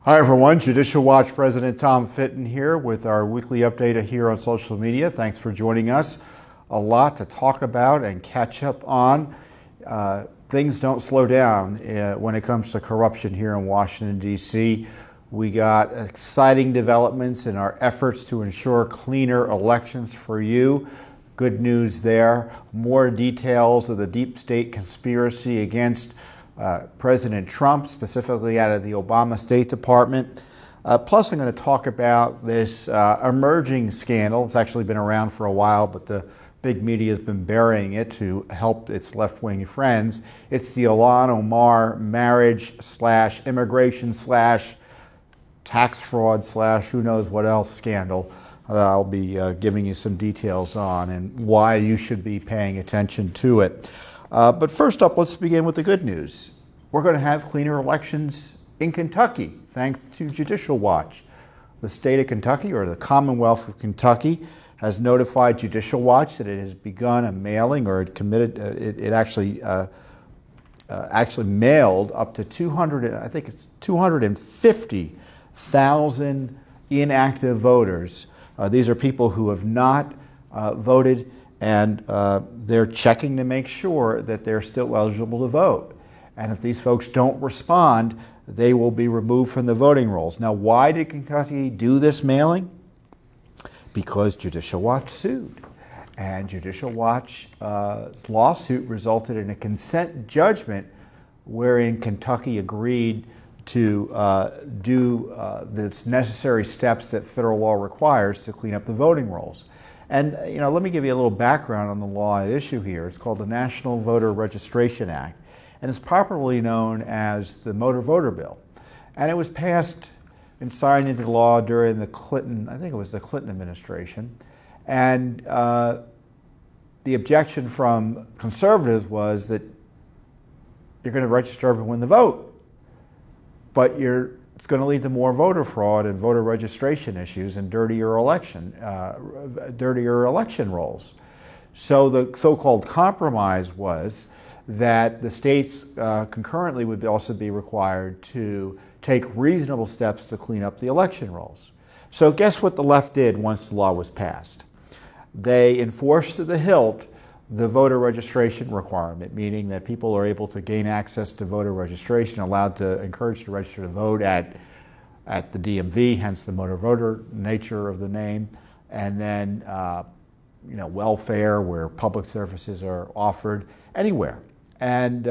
Hi everyone, Judicial Watch President Tom Fitton here with our weekly update here on social media. Thanks for joining us. A lot to talk about and catch up on. Things don't slow down when it comes to corruption here in Washington, D.C. We got exciting developments in our efforts to ensure cleaner elections for you. Good news there. More details of the deep state conspiracy against President Trump, specifically out of the Obama State Department. Plus, I'm going to talk about this emerging scandal. It's actually been around for a while, but the big media has been burying it to help its left-wing friends. It's the Ilhan Omar marriage / immigration / tax fraud / who knows what else scandal. I'll be giving you some details on and why you should be paying attention to it. But first up, let's begin with the good news. We're going to have cleaner elections in Kentucky, thanks to Judicial Watch. The state of Kentucky, or the Commonwealth of Kentucky, has notified Judicial Watch that it has begun a mailing, or it actually mailed up to 250,000 inactive voters. These are people who have not voted, and they're checking to make sure that they're still eligible to vote. And if these folks don't respond, they will be removed from the voting rolls. Now, why did Kentucky do this mailing? Because Judicial Watch sued. And Judicial Watch's lawsuit resulted in a consent judgment wherein Kentucky agreed to do the necessary steps that federal law requires to clean up the voting rolls. And let me give you a little background on the law at issue here. It's called the National Voter Registration Act, and it's popularly known as the Motor Voter Bill. And it was passed and signed into law during the Clinton administration. And the objection from conservatives was that you're going to register everyone to vote, but it's going to lead to more voter fraud and voter registration issues and dirtier election rolls. So the so-called compromise was that the states concurrently would also be required to take reasonable steps to clean up the election rolls. So guess what the left did once the law was passed? They enforced to the hilt the voter registration requirement, meaning that people are able to gain access to voter registration, encouraged to register to vote at the DMV, hence the motor voter nature of the name, and then welfare, where public services are offered anywhere. And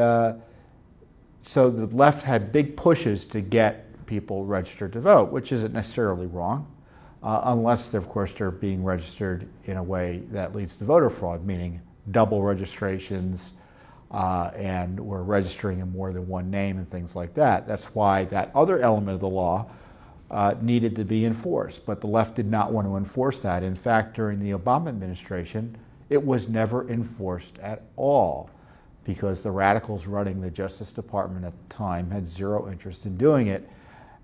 so the left had big pushes to get people registered to vote, which isn't necessarily wrong, unless, of course, they're being registered in a way that leads to voter fraud, meaning double registrations, and we're registering in more than one name and things like that. That's why that other element of the law needed to be enforced, but the left did not want to enforce that. In fact, during the Obama administration, it was never enforced at all because the radicals running the Justice Department at the time had zero interest in doing it.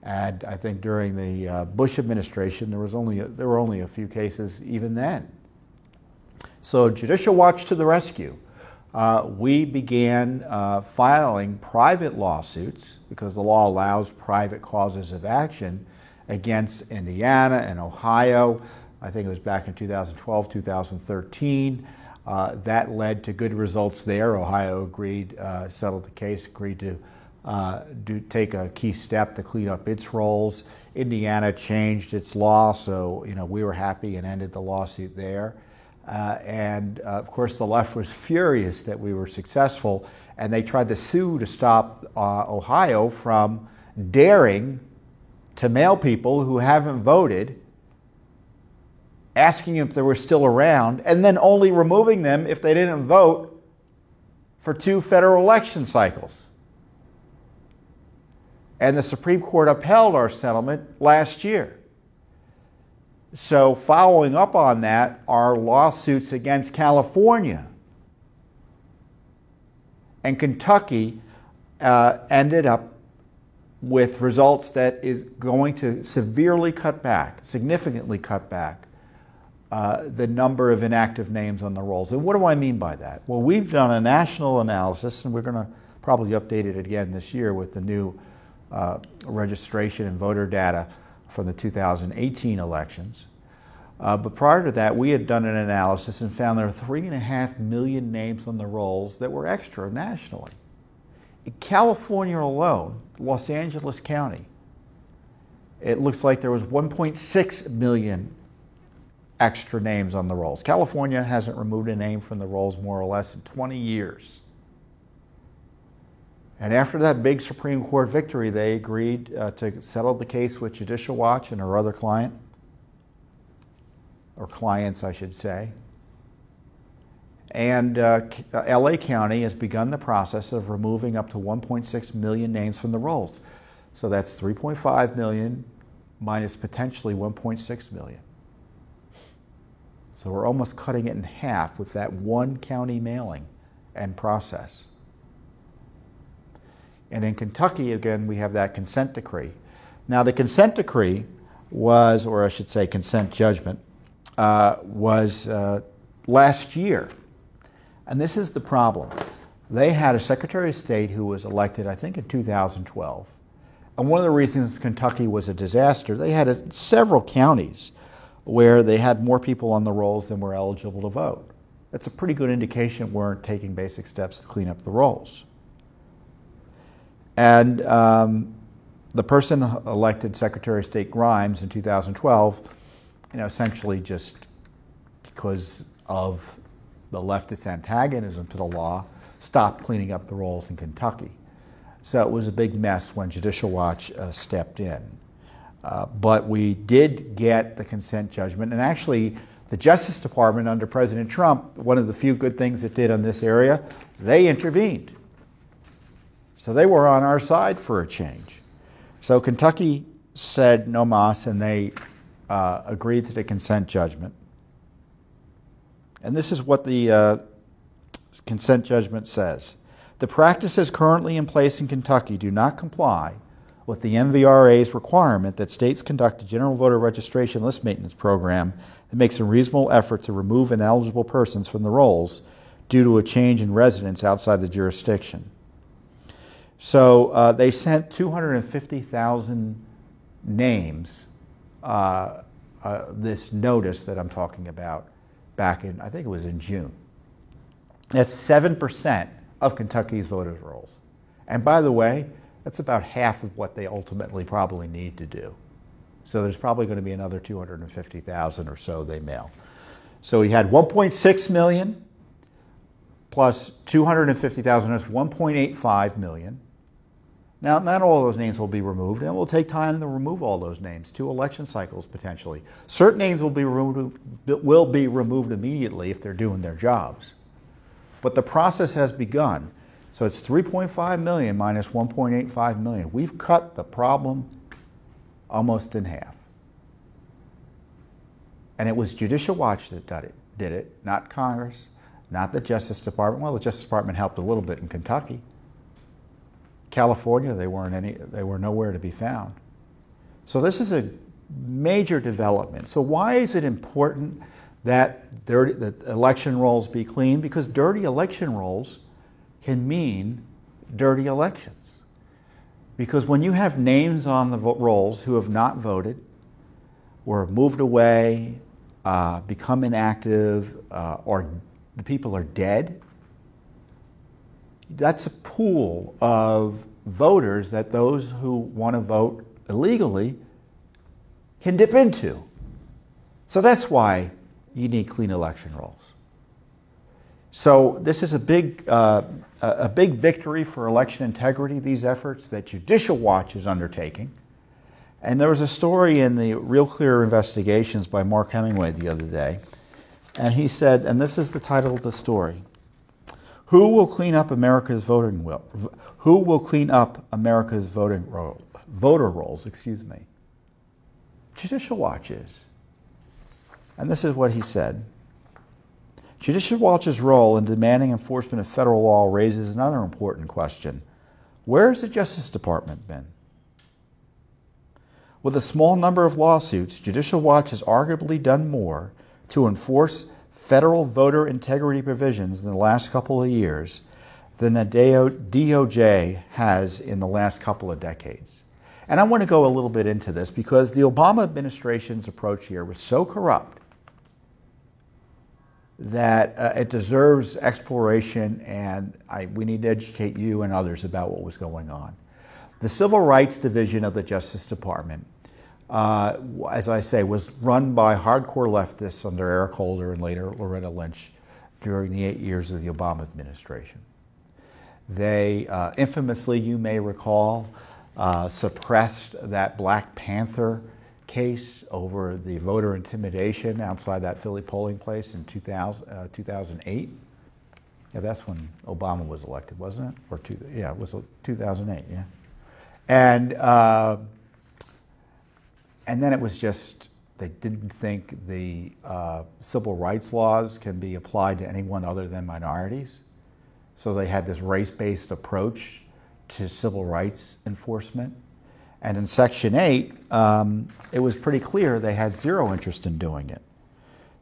And I think during the Bush administration, there were only a few cases even then. So Judicial Watch to the rescue. We began filing private lawsuits because the law allows private causes of action against Indiana and Ohio. I think it was back in 2012, 2013. That led to good results there. Ohio settled the case, agreed to take a key step to clean up its rolls. Indiana changed its law, so we were happy and ended the lawsuit there. And of course, the left was furious that we were successful, and they tried to sue to stop Ohio from daring to mail people who haven't voted, asking if they were still around, and then only removing them if they didn't vote for 2 federal election cycles. And the Supreme Court upheld our settlement last year. So following up on that are lawsuits against California. And Kentucky ended up with results that is going to significantly cut back the number of inactive names on the rolls. And what do I mean by that? Well, we've done a national analysis, and we're going to probably update it again this year with the new registration and voter data from the 2018 elections. But prior to that, we had done an analysis and found there were 3.5 million names on the rolls that were extra nationally. In California alone, Los Angeles County, it looks like there was 1.6 million extra names on the rolls. California hasn't removed a name from the rolls more or less in 20 years. And after that big Supreme Court victory, they agreed to settle the case with Judicial Watch and our other client, or clients, I should say. And LA County has begun the process of removing up to 1.6 million names from the rolls. So that's 3.5 million minus potentially 1.6 million. So we're almost cutting it in half with that one county mailing and process. And in Kentucky, again, we have that consent decree. Now, the consent decree was, or I should say consent judgment, was last year. And this is the problem. They had a Secretary of State who was elected, I think, in 2012. And one of the reasons Kentucky was a disaster, they had several counties where they had more people on the rolls than were eligible to vote. That's a pretty good indication we weren't taking basic steps to clean up the rolls. And the person elected, Secretary of State Grimes, in 2012, essentially just because of the leftist antagonism to the law, stopped cleaning up the rolls in Kentucky. So it was a big mess when Judicial Watch stepped in. But we did get the consent judgment, and actually the Justice Department under President Trump, one of the few good things it did on this area, they intervened. So they were on our side for a change. So Kentucky said no mas, and they agreed to the consent judgment. And this is what the consent judgment says. The practices currently in place in Kentucky do not comply with the MVRA's requirement that states conduct a general voter registration list maintenance program that makes a reasonable effort to remove ineligible persons from the rolls due to a change in residence outside the jurisdiction. So they sent 250,000 names, this notice that I'm talking about, back in, I think it was in June. That's 7% of Kentucky's voters' rolls. And by the way, that's about half of what they ultimately probably need to do. So there's probably going to be another 250,000 or so they mail. So we had 1.6 million plus 250,000, that's 1.85 million. Now, not all of those names will be removed, and it will take time to remove all those names, 2 election cycles potentially. Certain names will be removed immediately if they're doing their jobs. But the process has begun. So it's 3.5 million minus 1.85 million. We've cut the problem almost in half. And it was Judicial Watch that did it, not Congress, not the Justice Department. Well, the Justice Department helped a little bit in Kentucky. California, they were nowhere to be found. So this is a major development. So why is it important that the election rolls be clean? Because dirty election rolls can mean dirty elections. Because when you have names on the rolls who have not voted, or moved away, become inactive, or the people are dead, that's a pool of voters that those who want to vote illegally can dip into. So that's why you need clean election rolls. So this is a big victory for election integrity, these efforts that Judicial Watch is undertaking. And there was a story in the Real Clear Investigations by Mark Hemingway the other day, and he said, and this is the title of the story, Who will clean up America's voter rolls? Judicial Watch is. And this is what he said. Judicial Watch's role in demanding enforcement of federal law raises another important question. Where has the Justice Department been? With a small number of lawsuits, Judicial Watch has arguably done more to enforce federal voter integrity provisions in the last couple of years than the DOJ has in the last couple of decades. And I want to go a little bit into this because the Obama administration's approach here was so corrupt that it deserves exploration, and we need to educate you and others about what was going on. The Civil Rights Division of the Justice Department, as I say, was run by hardcore leftists under Eric Holder and later Loretta Lynch during the 8 years of the Obama administration. They infamously, you may recall, suppressed that Black Panther case over the voter intimidation outside that Philly polling place in 2008. Yeah, that's when Obama was elected, wasn't it? It was 2008, yeah. And then it was just, they didn't think the civil rights laws can be applied to anyone other than minorities. So they had this race-based approach to civil rights enforcement. And in Section 8, it was pretty clear they had zero interest in doing it.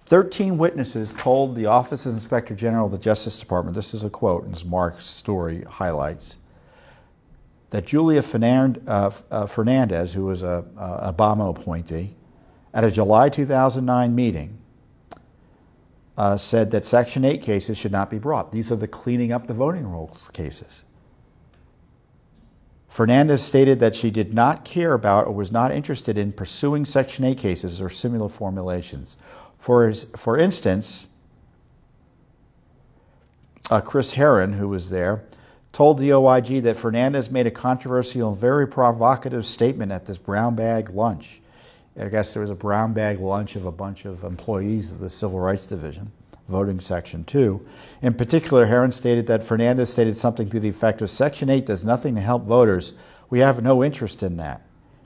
13 witnesses told the Office of the Inspector General of the Justice Department, this is a quote, as Mark's story highlights, that Julia Fernandez, who was a Obama appointee, at a July 2009 meeting, said that Section 8 cases should not be brought. These are the cleaning up the voting rolls cases. Fernandez stated that she did not care about or was not interested in pursuing Section 8 cases or similar formulations. For instance, Chris Herron, who was there, told the OIG that Fernandez made a controversial and very provocative statement at this brown bag lunch. I guess there was a brown bag lunch of a bunch of employees of the Civil Rights Division, voting Section 2. In particular, Herron stated that Fernandez stated something to the effect of, Section 8 does nothing to help voters. We have no interest in that.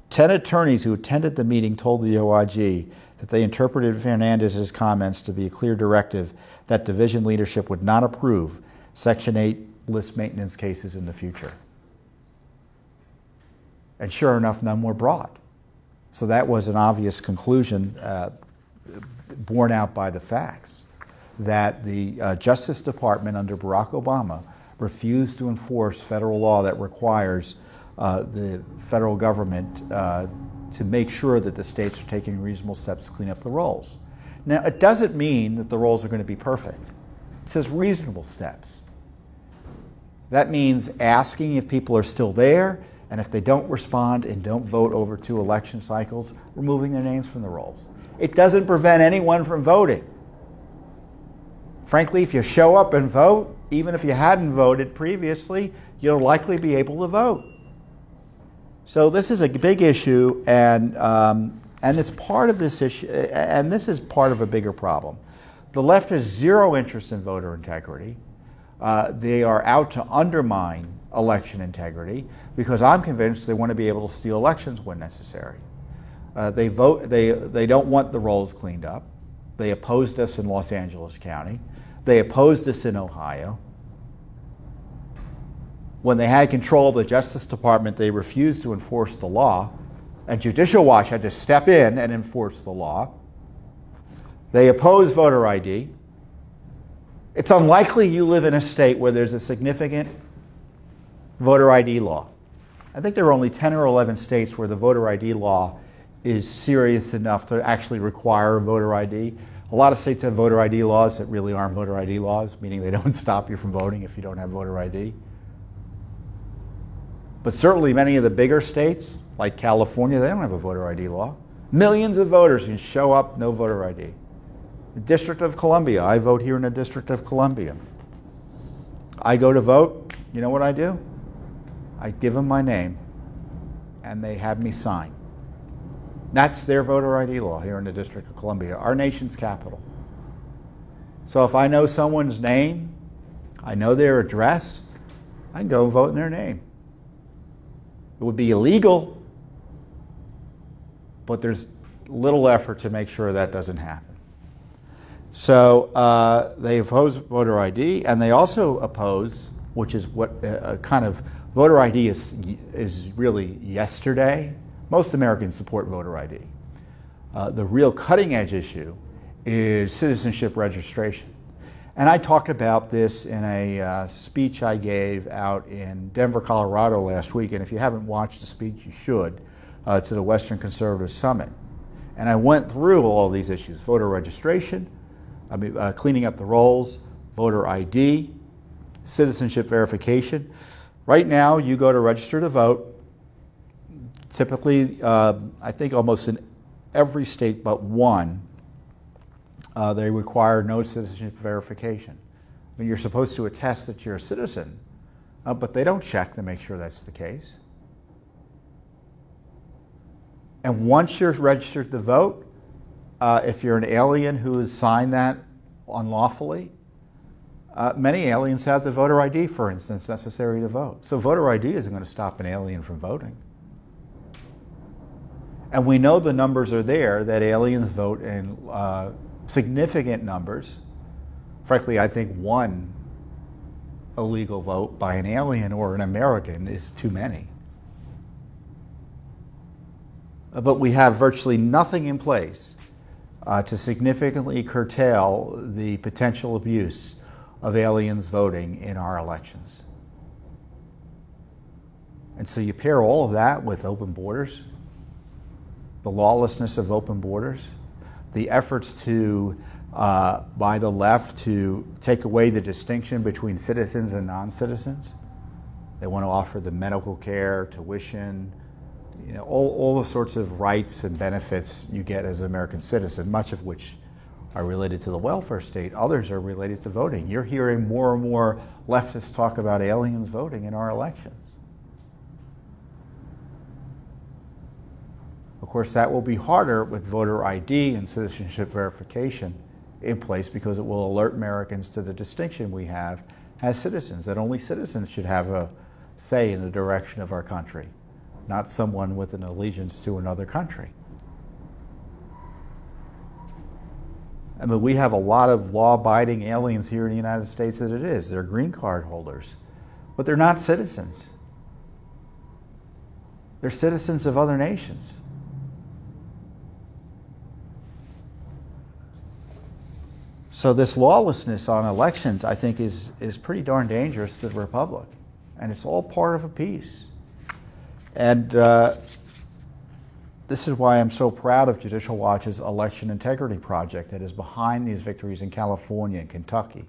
10 attorneys who attended the meeting told the OIG that they interpreted Fernandez's comments to be a clear directive that division leadership would not approve Section 8 list maintenance cases in the future. And sure enough, none were brought. So that was an obvious conclusion borne out by the facts that the Justice Department under Barack Obama refused to enforce federal law that requires the federal government to make sure that the states are taking reasonable steps to clean up the rolls. Now, it doesn't mean that the rolls are going to be perfect. It says reasonable steps. That means asking if people are still there, and if they don't respond and don't vote over 2 election cycles, removing their names from the rolls. It doesn't prevent anyone from voting. Frankly, if you show up and vote, even if you hadn't voted previously, you'll likely be able to vote. So this is a big issue, and it's part of this issue, and this is part of a bigger problem. The left has zero interest in voter integrity. They are out to undermine election integrity because I'm convinced they want to be able to steal elections when necessary. They don't want the rolls cleaned up. They opposed us in Los Angeles County. They opposed us in Ohio. When they had control of the Justice Department, they refused to enforce the law, and Judicial Watch had to step in and enforce the law. They opposed voter ID. It's unlikely you live in a state where there's a significant voter ID law. I think there are only 10 or 11 states where the voter ID law is serious enough to actually require voter ID. A lot of states have voter ID laws that really aren't voter ID laws, meaning they don't stop you from voting if you don't have voter ID. But certainly many of the bigger states, like California, they don't have a voter ID law. Millions of voters can show up, no voter ID. The District of Columbia, I vote here in the District of Columbia. I go to vote, you know what I do? I give them my name, and they have me sign. That's their voter ID law here in the District of Columbia, our nation's capital. So if I know someone's name, I know their address, I can go and vote in their name. It would be illegal, but there's little effort to make sure that doesn't happen. So they oppose voter ID, and they also oppose, which is what kind of voter ID is really yesterday. Most Americans support voter ID. The real cutting edge issue is citizenship registration. And I talked about this in a speech I gave out in Denver, Colorado last week. And if you haven't watched the speech, you should, to the Western Conservative Summit. And I went through all these issues: voter registration, cleaning up the rolls, voter ID, citizenship verification. Right now, you go to register to vote. Typically, I think almost in every state but one, they require no citizenship verification. I mean, you're supposed to attest that you're a citizen, but they don't check to make sure that's the case. And once you're registered to vote, if you're an alien who has signed that unlawfully, many aliens have the voter ID, for instance, necessary to vote. So voter ID isn't going to stop an alien from voting. And we know the numbers are there, that aliens vote in significant numbers. Frankly, I think one illegal vote by an alien or an American is too many. But we have virtually nothing in place to significantly curtail the potential abuse of aliens voting in our elections. And so you pair all of that with open borders, the lawlessness of open borders, the efforts to, by the left, to take away the distinction between citizens and non-citizens. They want to offer them medical care, tuition, all the sorts of rights and benefits you get as an American citizen, much of which are related to the welfare state. Others are related to voting. You're hearing more and more leftists talk about aliens voting in our elections. Of course, that will be harder with voter ID and citizenship verification in place, because it will alert Americans to the distinction we have as citizens, that only citizens should have a say in the direction of our country, not someone with an allegiance to another country. I mean, we have a lot of law-abiding aliens here in the United States as it is. They're green card holders, but they're not citizens. They're citizens of other nations. So this lawlessness on elections, I think, is pretty darn dangerous to the republic. And it's all part of a piece. And this is why I'm so proud of Judicial Watch's Election Integrity Project that is behind these victories in California and Kentucky,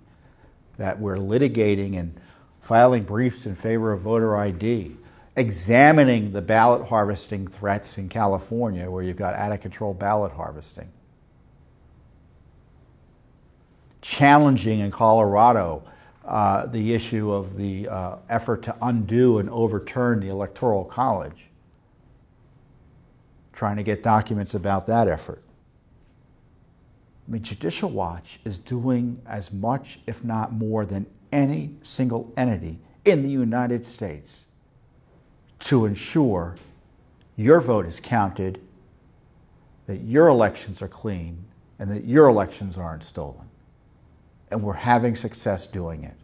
that we're litigating and filing briefs in favor of voter ID, examining the ballot harvesting threats in California, where you've got out-of-control ballot harvesting, challenging in Colorado the issue of the effort to undo and overturn the Electoral College, trying to get documents about that effort. I mean, Judicial Watch is doing as much, if not more, than any single entity in the United States to ensure your vote is counted, that your elections are clean, and that your elections aren't stolen. And we're having success doing it.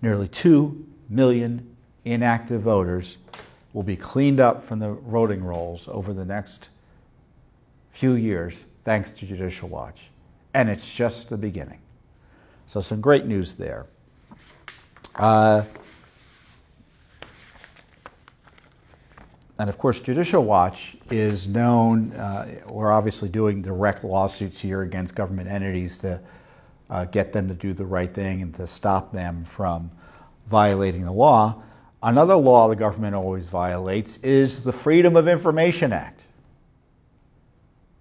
Nearly 2 million inactive voters will be cleaned up from the voting rolls over the next few years, thanks to Judicial Watch. And it's just the beginning. So some great news there. And of course, Judicial Watch is known, we're obviously doing direct lawsuits here against government entities to get them to do the right thing and to stop them from violating the law. Another law the government always violates is the Freedom of Information Act.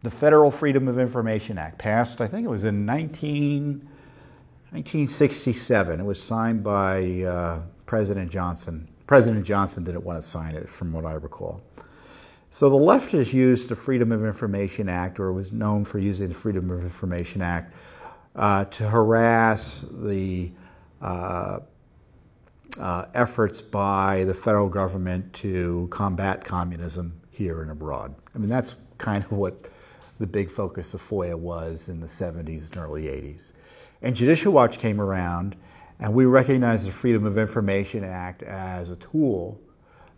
The Federal Freedom of Information Act, passed, I think it was in 1967. It was signed by President Johnson. President Johnson didn't want to sign it, from what I recall. So the left has used the Freedom of Information Act, or was known for using the Freedom of Information Act, to harass the efforts by the federal government to combat communism here and abroad. I mean, that's kind of what the big focus of FOIA was in the 70s and early 80s. And Judicial Watch came around, and we recognized the Freedom of Information Act as a tool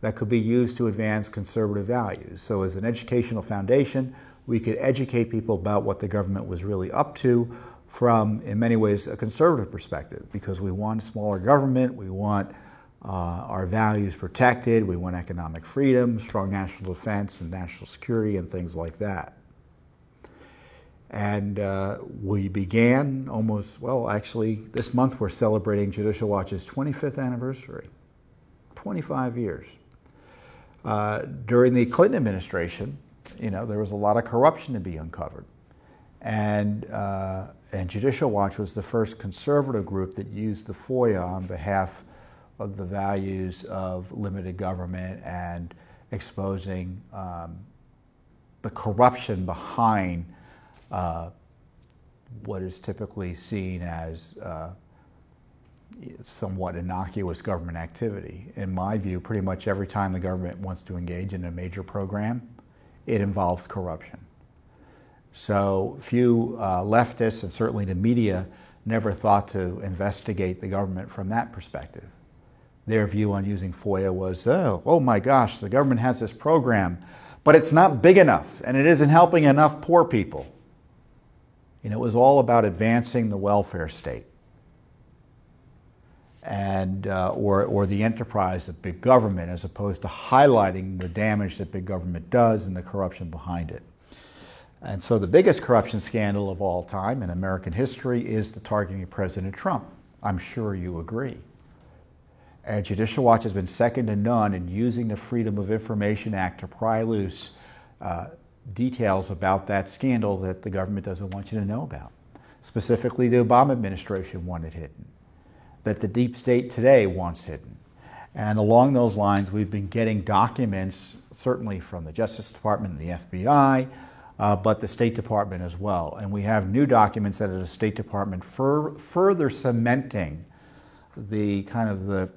that could be used to advance conservative values. So as an educational foundation, we could educate people about what the government was really up to, from, in many ways, a conservative perspective, because we want smaller government, we want our values protected, we want economic freedom, strong national defense and national security and things like that. And we began actually this month we're celebrating Judicial Watch's 25th anniversary, 25 years. During the Clinton administration, there was a lot of corruption to be uncovered. And Judicial Watch was the first conservative group that used the FOIA on behalf of the values of limited government and exposing the corruption behind what is typically seen as somewhat innocuous government activity. In my view, pretty much every time the government wants to engage in a major program, it involves corruption. So few leftists, and certainly the media, never thought to investigate the government from that perspective. Their view on using FOIA was, oh my gosh, the government has this program, but it's not big enough, and it isn't helping enough poor people. It was all about advancing the welfare state, and or the enterprise of big government, as opposed to highlighting the damage that big government does and the corruption behind it. And so the biggest corruption scandal of all time in American history is the targeting of President Trump. I'm sure you agree. And Judicial Watch has been second to none in using the Freedom of Information Act to pry loose details about that scandal that the government doesn't want you to know about. Specifically, the Obama administration wanted hidden, that the deep state today wants hidden. And along those lines, we've been getting documents, certainly from the Justice Department and the FBI, but the State Department as well. And we have new documents out of the State Department further cementing the kind of the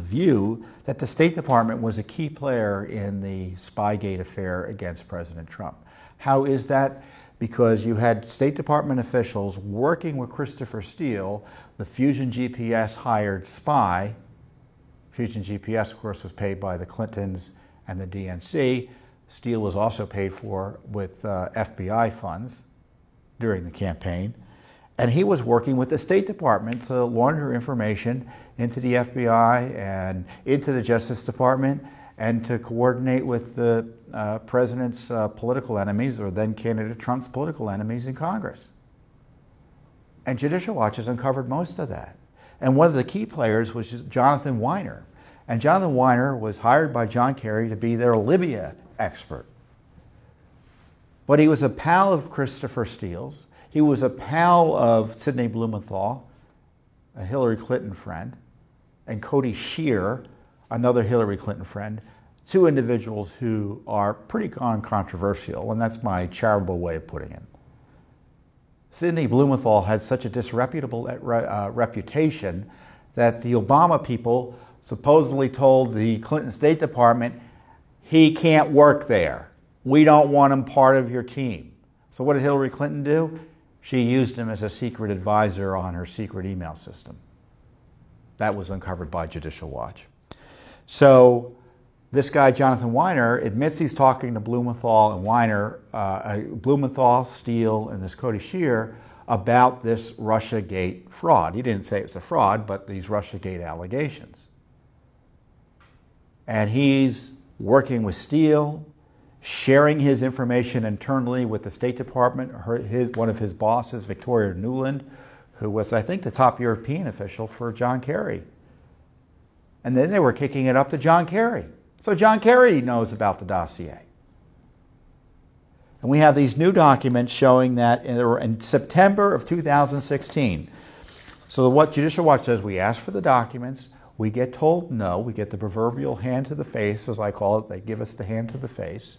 view that the State Department was a key player in the Spygate affair against President Trump. How is that? Because you had State Department officials working with Christopher Steele, the Fusion GPS hired spy. Fusion GPS, of course, was paid by the Clintons and the DNC. Steele was also paid for with FBI funds during the campaign. And he was working with the State Department to launder information into the FBI and into the Justice Department, and to coordinate with the president's political enemies, or then candidate Trump's political enemies in Congress. And Judicial Watch has uncovered most of that. And one of the key players was Jonathan Weiner. And Jonathan Weiner was hired by John Kerry to be their Libya expert. But he was a pal of Christopher Steele's. He was a pal of Sidney Blumenthal, a Hillary Clinton friend, and Cody Shear, another Hillary Clinton friend, two individuals who are pretty controversial, and that's my charitable way of putting it. Sidney Blumenthal had such a disreputable reputation that the Obama people supposedly told the Clinton State Department, he can't work there. We don't want him part of your team. So what did Hillary Clinton do? She used him as a secret advisor on her secret email system. That was uncovered by Judicial Watch. So this guy, Jonathan Weiner, admits he's talking to Blumenthal and Weiner, Blumenthal, Steele, and this Cody Shear about this Russiagate fraud. He didn't say it was a fraud, but these Russiagate allegations. And he's working with Steele, sharing his information internally with the State Department. One of his bosses, Victoria Nuland, who was, I think, the top European official for John Kerry. And then they were kicking it up to John Kerry. So John Kerry knows about the dossier. And we have these new documents showing that in September of 2016. So what Judicial Watch says, we ask for the documents, we get told no, we get the proverbial hand to the face, as I call it. They give us the hand to the face.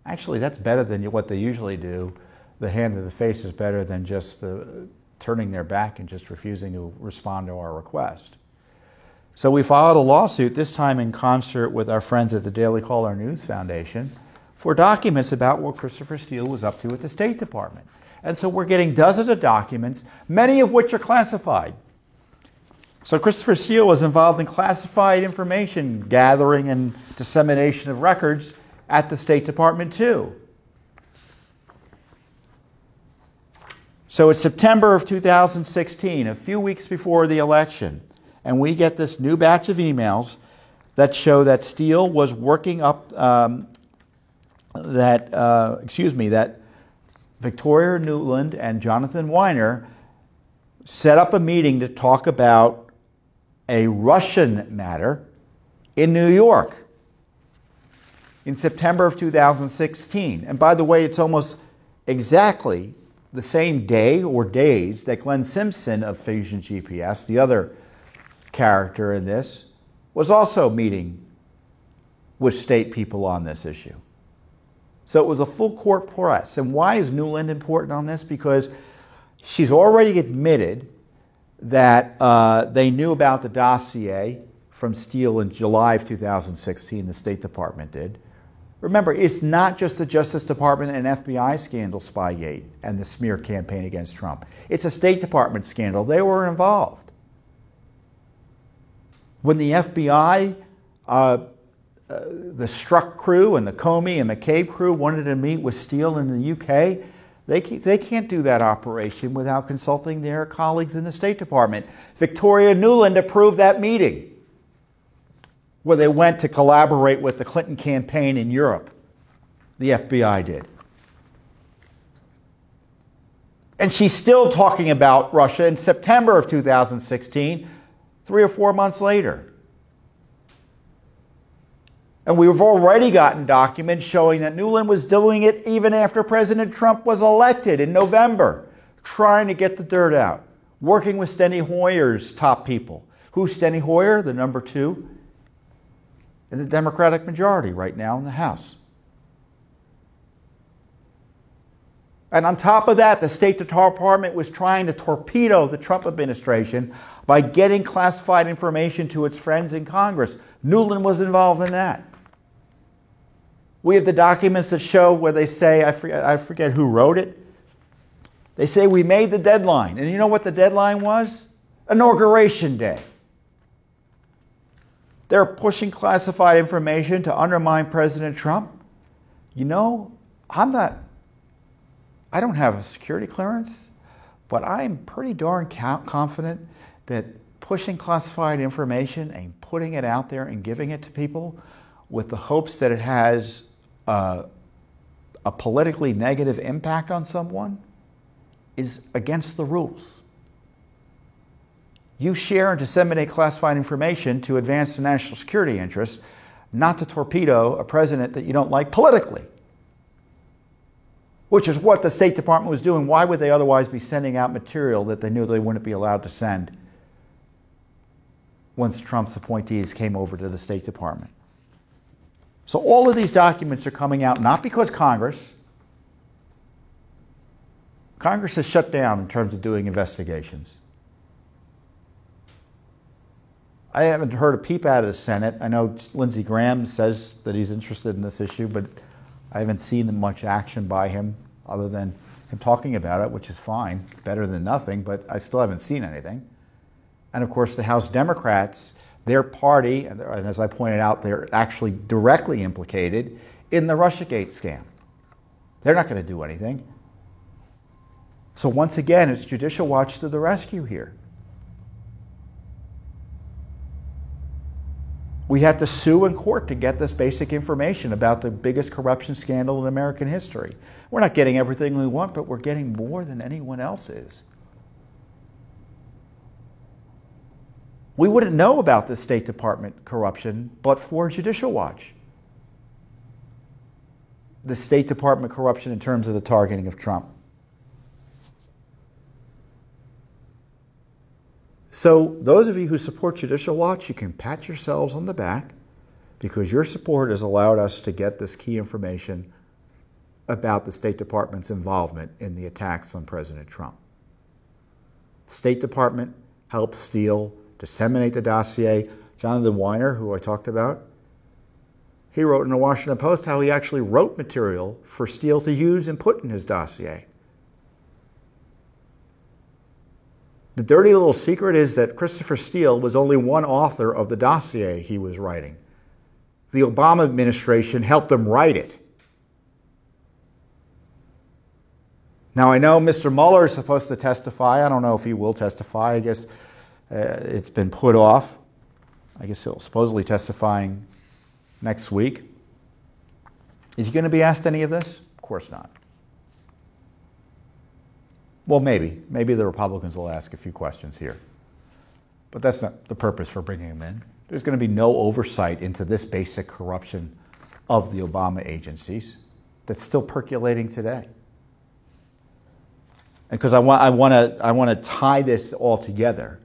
Actually, that's better than what they usually do. The hand to the face is better than just turning their back and just refusing to respond to our request. So we filed a lawsuit, this time in concert with our friends at the Daily Caller News Foundation, for documents about what Christopher Steele was up to at the State Department. And so we're getting dozens of documents, many of which are classified. So Christopher Steele was involved in classified information gathering and dissemination of records at the State Department too. So it's September of 2016, a few weeks before the election, and we get this new batch of emails that show that Steele was working up that Victoria Nuland and Jonathan Weiner set up a meeting to talk about a Russian matter in New York in September of 2016. And by the way, it's almost exactly the same day or days that Glenn Simpson of Fusion GPS, the other character in this, was also meeting with state people on this issue. So it was a full court press. And why is Nuland important on this? Because she's already admitted that they knew about the dossier from Steele in July of 2016, the State Department did. Remember, it's not just the Justice Department and FBI scandal, Spygate, and the smear campaign against Trump. It's a State Department scandal. They were involved. When the FBI, the Strzok crew and the Comey and McCabe crew wanted to meet with Steele in the UK, they can't do that operation without consulting their colleagues in the State Department. Victoria Nuland approved that meeting where they went to collaborate with the Clinton campaign in Europe. The FBI did. And she's still talking about Russia in September of 2016, 3 or 4 months later. And we've already gotten documents showing that Nuland was doing it even after President Trump was elected in November, trying to get the dirt out, working with Steny Hoyer's top people. Who's Steny Hoyer? The number 2 in the Democratic majority right now in the House. And on top of that, the State Department was trying to torpedo the Trump administration by getting classified information to its friends in Congress. Nuland was involved in that. We have the documents that show where they say, I forget who wrote it, they say we made the deadline. And you know what the deadline was? Inauguration Day. They're pushing classified information to undermine President Trump. You know, I don't have a security clearance, but I'm pretty darn confident that pushing classified information and putting it out there and giving it to people with the hopes that it has a politically negative impact on someone is against the rules. You share and disseminate classified information to advance the national security interests, not to torpedo a president that you don't like politically. Which is what the State Department was doing. Why would they otherwise be sending out material that they knew they wouldn't be allowed to send once Trump's appointees came over to the State Department? So all of these documents are coming out not because Congress is shut down in terms of doing investigations. I haven't heard a peep out of the Senate. I know Lindsey Graham says that he's interested in this issue, but I haven't seen much action by him other than him talking about it, which is fine, better than nothing, but I still haven't seen anything. And of course, the House Democrats, their party, and as I pointed out, they're actually directly implicated in the Russiagate scam. They're not going to do anything. So once again, it's Judicial Watch to the rescue here. We had to sue in court to get this basic information about the biggest corruption scandal in American history. We're not getting everything we want, but we're getting more than anyone else is. We wouldn't know about the State Department corruption but for Judicial Watch. The State Department corruption in terms of the targeting of Trump. So those of you who support Judicial Watch, you can pat yourselves on the back because your support has allowed us to get this key information about the State Department's involvement in the attacks on President Trump. The State Department helped Steele disseminate the dossier. Jonathan Weiner, who I talked about, he wrote in the Washington Post how he actually wrote material for Steele to use and put in his dossier. The dirty little secret is that Christopher Steele was only one author of the dossier he was writing. The Obama administration helped him write it. Now, I know Mr. Mueller is supposed to testify. I don't know if he will testify. I guess it's been put off. I guess he'll supposedly testifying next week. Is he going to be asked any of this? Of course not. Well, maybe. Maybe the Republicans will ask a few questions here. But that's not the purpose for bringing him in. There's going to be no oversight into this basic corruption of the Obama agencies that's still percolating today. And because I want to tie this all together.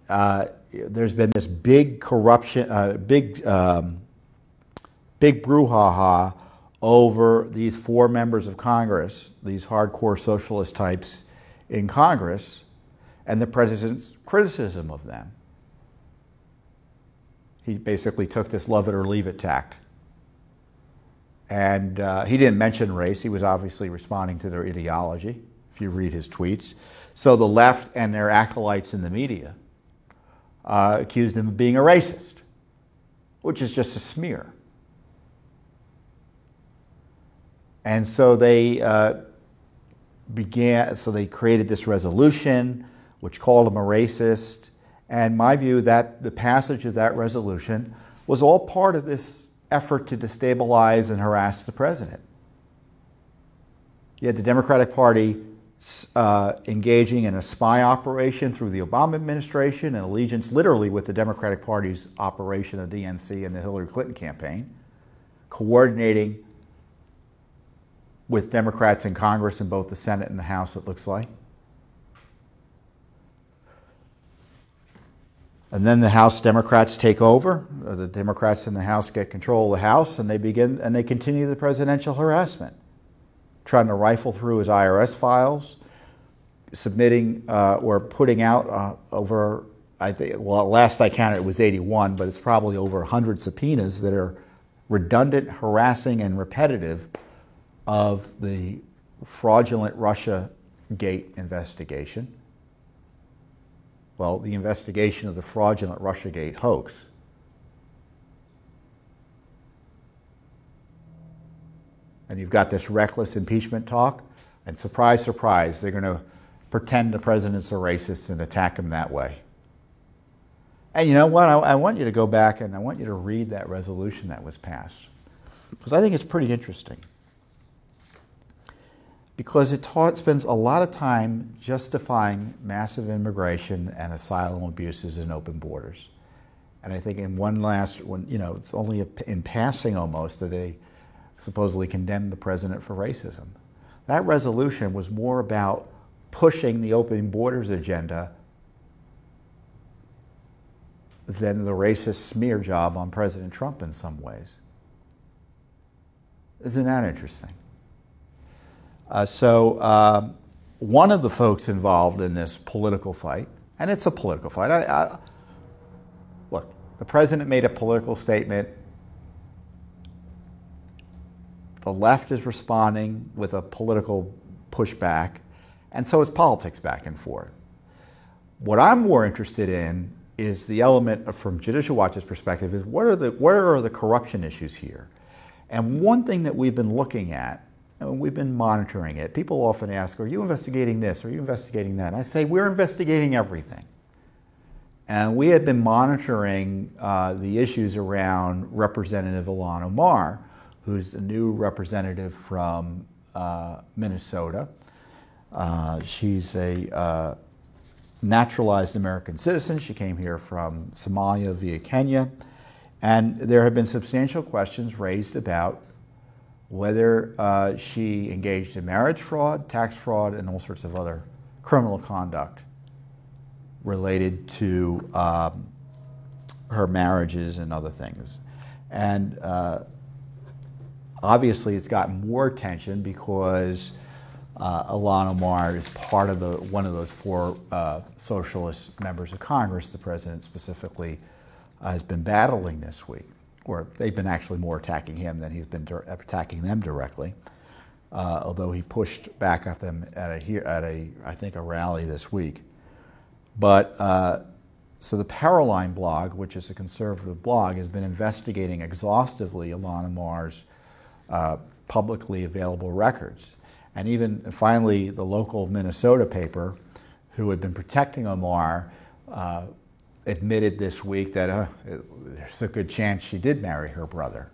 There's been this big corruption, big brouhaha over these 4 members of Congress, these hardcore socialist types in Congress, and the president's criticism of them. He basically took this love it or leave it tact. And he didn't mention race. He was obviously responding to their ideology, if you read his tweets. So the left and their acolytes in the media accused him of being a racist, which is just a smear. And so they they created this resolution which called him a racist. And my view that the passage of that resolution was all part of this effort to destabilize and harass the president. You had the Democratic Party engaging in a spy operation through the Obama administration and allegiance literally with the Democratic Party's operation of DNC and the Hillary Clinton campaign, coordinating with Democrats in Congress in both the Senate and the House, it looks like. And then the House Democrats take over, or the Democrats in the House get control of the House, and they continue the presidential harassment, trying to rifle through his IRS files, submitting or putting out over, I think, well, last I counted it was 81, but it's probably over 100 subpoenas that are redundant, harassing, and repetitive of the fraudulent Russia Gate investigation. Well, the investigation of the fraudulent Russiagate hoax. And you've got this reckless impeachment talk, and surprise, surprise, they're going to pretend the president's a racist and attack him that way. And you know what? I want you to go back and I want you to read that resolution that was passed, because I think it's pretty interesting. Because it spends a lot of time justifying massive immigration and asylum abuses and open borders. And I think in it's only in passing almost that they supposedly condemned the president for racism. That resolution was more about pushing the open borders agenda than the racist smear job on President Trump in some ways. Isn't that interesting? So one of the folks involved in this political fight, and it's a political fight. Look, the president made a political statement. The left is responding with a political pushback, and so is politics back and forth. What I'm more interested in is the element from Judicial Watch's perspective is what are the corruption issues here? And one thing that we've been looking at, and we've been monitoring it. People often ask, are you investigating this? Are you investigating that? And I say, we're investigating everything. And we have been monitoring the issues around Representative Ilhan Omar, who's the new representative from Minnesota. She's a naturalized American citizen. She came here from Somalia via Kenya. And there have been substantial questions raised about whether she engaged in marriage fraud, tax fraud, and all sorts of other criminal conduct related to her marriages and other things. And obviously it's gotten more attention because Ilhan Omar is part of one of those 4 socialist members of Congress the president specifically has been battling this week. Or they've been actually more attacking him than he's been attacking them directly, although he pushed back at them at a rally this week. But so the Paroline blog, which is a conservative blog, has been investigating exhaustively Ilhan Omar's publicly available records. And even finally, the local Minnesota paper, who had been protecting Omar, admitted this week that there's a good chance she did marry her brother.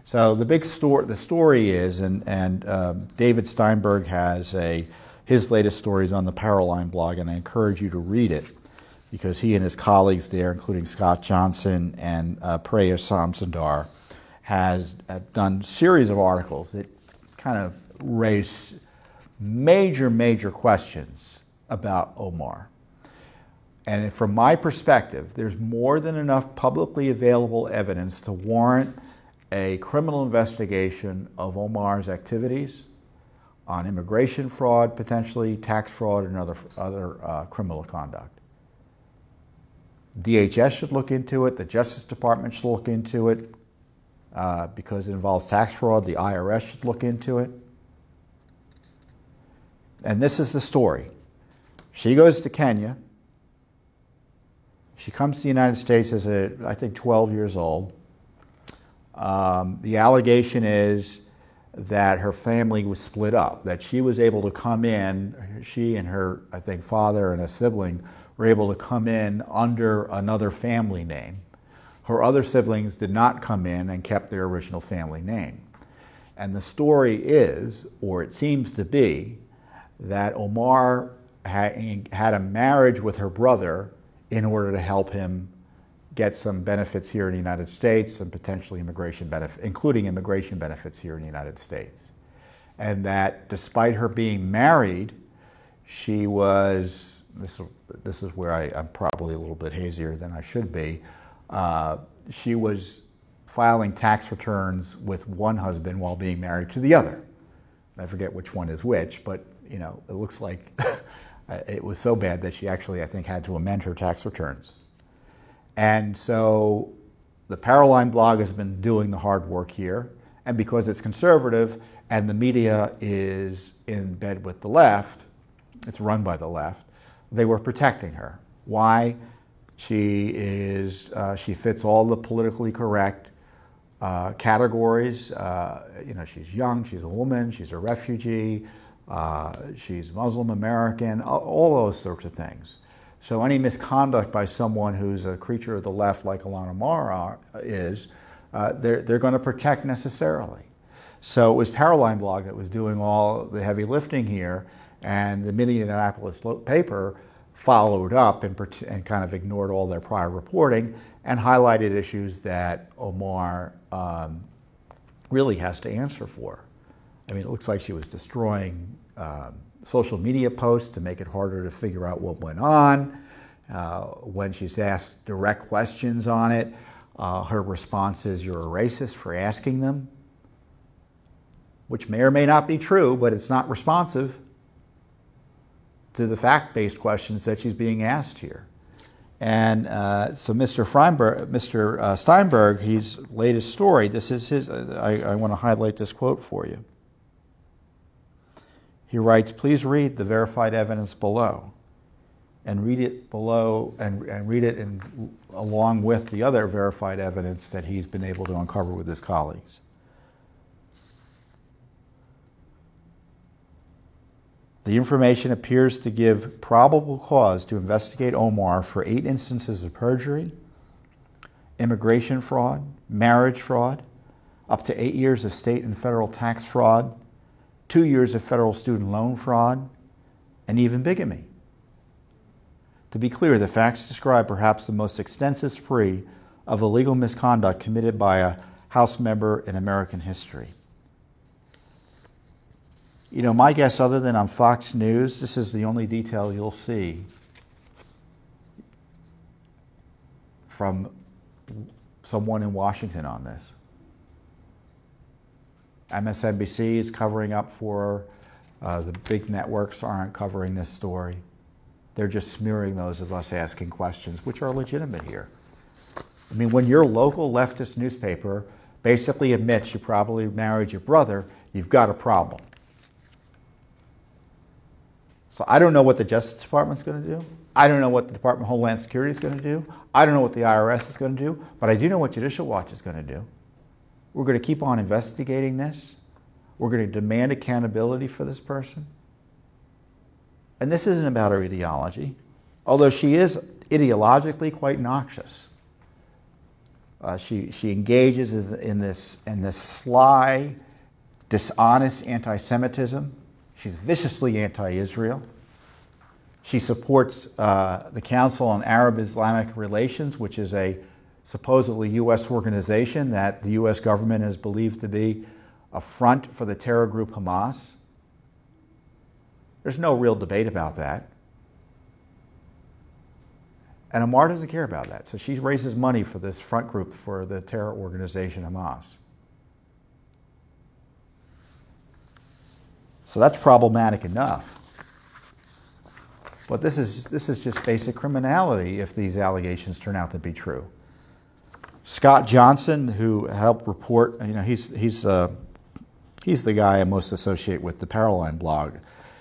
So the story is, and David Steinberg has his latest stories on the Powerline blog, and I encourage you to read it because he and his colleagues there, including Scott Johnson and Preya Samsundar, have done a series of articles that kind of raise major questions about Omar. And from my perspective, there's more than enough publicly available evidence to warrant a criminal investigation of Omar's activities on immigration fraud, potentially tax fraud, and other criminal conduct. DHS should look into it. The Justice Department should look into it because it involves tax fraud. The IRS should look into it. And this is the story. She goes to Kenya. She comes to the United States as I think 12 years old. The allegation is that her family was split up, that she was able to come in, she and her, I think, father and a sibling were able to come in under another family name. Her other siblings did not come in and kept their original family name. And the story is, or it seems to be, that Omar had a marriage with her brother in order to help him get some benefits here in the United States and potentially immigration benefits, including immigration benefits here in the United States. And that despite her being married, she was, this is where I'm probably a little bit hazier than I should be, she was filing tax returns with one husband while being married to the other. I forget which one is which, but it looks like it was so bad that she actually, I think, had to amend her tax returns. And so the Powerline blog has been doing the hard work here, and because it's conservative and the media is in bed with the left, it's run by the left, they were protecting her. Why? She fits all the politically correct categories. She's young, she's a woman, she's a refugee, she's Muslim American, all those sorts of things. So any misconduct by someone who's a creature of the left like Ilhan Omar is, they're going to protect necessarily. So it was Powerline blog that was doing all the heavy lifting here, and the Minneapolis paper followed up and kind of ignored all their prior reporting and highlighted issues that Omar really has to answer for. I mean, it looks like she was destroying social media posts to make it harder to figure out what went on. When she's asked direct questions on it, her response is, "You're a racist for asking them," which may or may not be true, but it's not responsive to the fact-based questions that she's being asked here. And so Mr. Steinberg, his latest story, this is his, I want to highlight this quote for you. He writes, "Please read the verified evidence below, and read it below, and read it along with the other verified evidence that he's been able to uncover with his colleagues. The information appears to give probable cause to investigate Omar for 8 instances of perjury, immigration fraud, marriage fraud, up to 8 years of state and federal tax fraud, 2 years of federal student loan fraud, and even bigamy. To be clear, the facts describe perhaps the most extensive spree of illegal misconduct committed by a House member in American history." My guess, other than on Fox News, this is the only detail you'll see from someone in Washington on this. MSNBC is covering up for the big networks aren't covering this story. They're just smearing those of us asking questions, which are legitimate here. I mean, when your local leftist newspaper basically admits you probably married your brother, you've got a problem. So I don't know what the Justice Department's going to do. I don't know what the Department of Homeland Security is going to do. I don't know what the IRS is going to do, but I do know what Judicial Watch is going to do. We're going to keep on investigating this We're going to demand accountability for this person. And this isn't about her ideology, although she is ideologically quite noxious. She engages in this sly, dishonest anti-Semitism. She's viciously anti-Israel. She supports the Council on Arab-Islamic Relations, which is a supposedly U.S. organization that the U.S. government has believed to be a front for the terror group Hamas. There's no real debate about that. And Amar doesn't care about that. So she raises money for this front group for the terror organization Hamas. So that's problematic enough. But this is just basic criminality if these allegations turn out to be true. Scott Johnson, who helped report, he's the guy I most associate with the Paroline blog.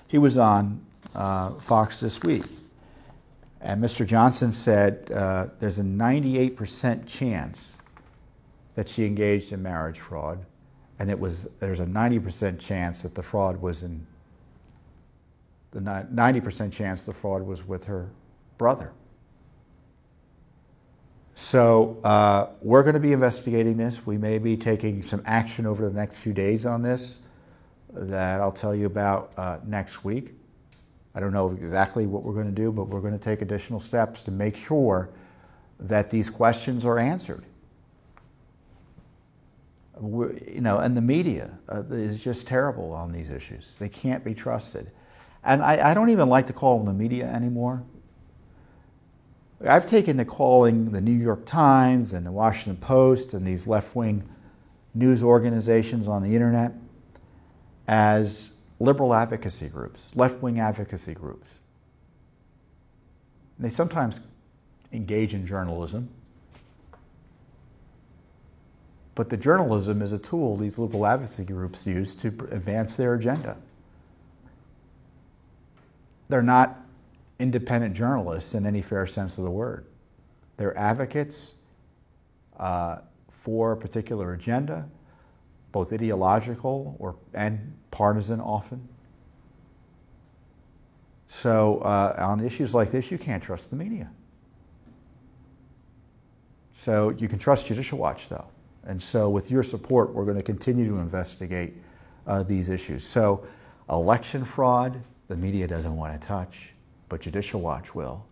He was on Fox This Week. And Mr. Johnson said there's a 98% chance that she engaged in marriage fraud, and there's a 90% chance that the fraud was 90% chance the fraud was with her brother. So we're going to be investigating this. We may be taking some action over the next few days on this that I'll tell you about next week. I don't know exactly what we're going to do, but we're going to take additional steps to make sure that these questions are answered. And the media is just terrible on these issues. They can't be trusted. And I don't even like to call them the media anymore. I've taken to calling the New York Times and the Washington Post and these left-wing news organizations on the internet as liberal advocacy groups, left-wing advocacy groups. And they sometimes engage in journalism, but the journalism is a tool these liberal advocacy groups use to advance their agenda. They're not independent journalists in any fair sense of the word. They're advocates for a particular agenda, both ideological and partisan often. So on issues like this, you can't trust the media. So you can trust Judicial Watch, though. And so with your support, we're going to continue to investigate these issues. So election fraud, the media doesn't want to touch, but Judicial Watch will.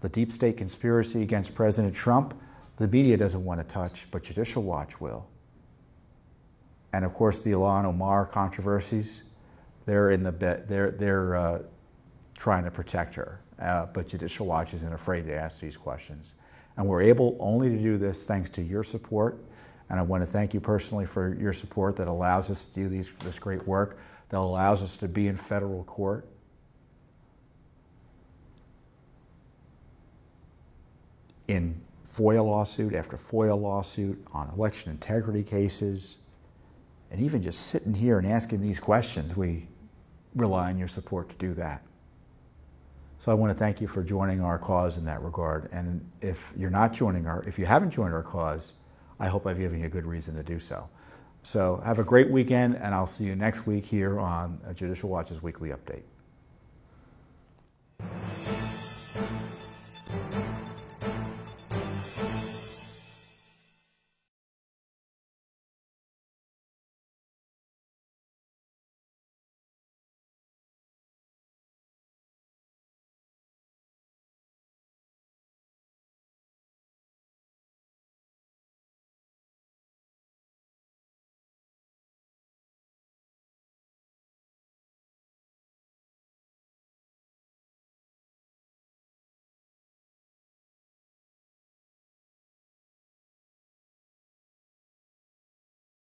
The deep state conspiracy against President Trump, the media doesn't want to touch, but Judicial Watch will. And of course, the Ilhan Omar controversies, they're trying to protect her, but Judicial Watch isn't afraid to ask these questions. And we're able only to do this thanks to your support. And I want to thank you personally for your support that allows us to do this great work, that allows us to be in federal court. In FOIA lawsuit after FOIA lawsuit, on election integrity cases, and even just sitting here and asking these questions, we rely on your support to do that. So I want to thank you for joining our cause in that regard. And if you haven't joined our cause, I hope I've given you a good reason to do so. So have a great weekend, and I'll see you next week here on Judicial Watch's Weekly Update.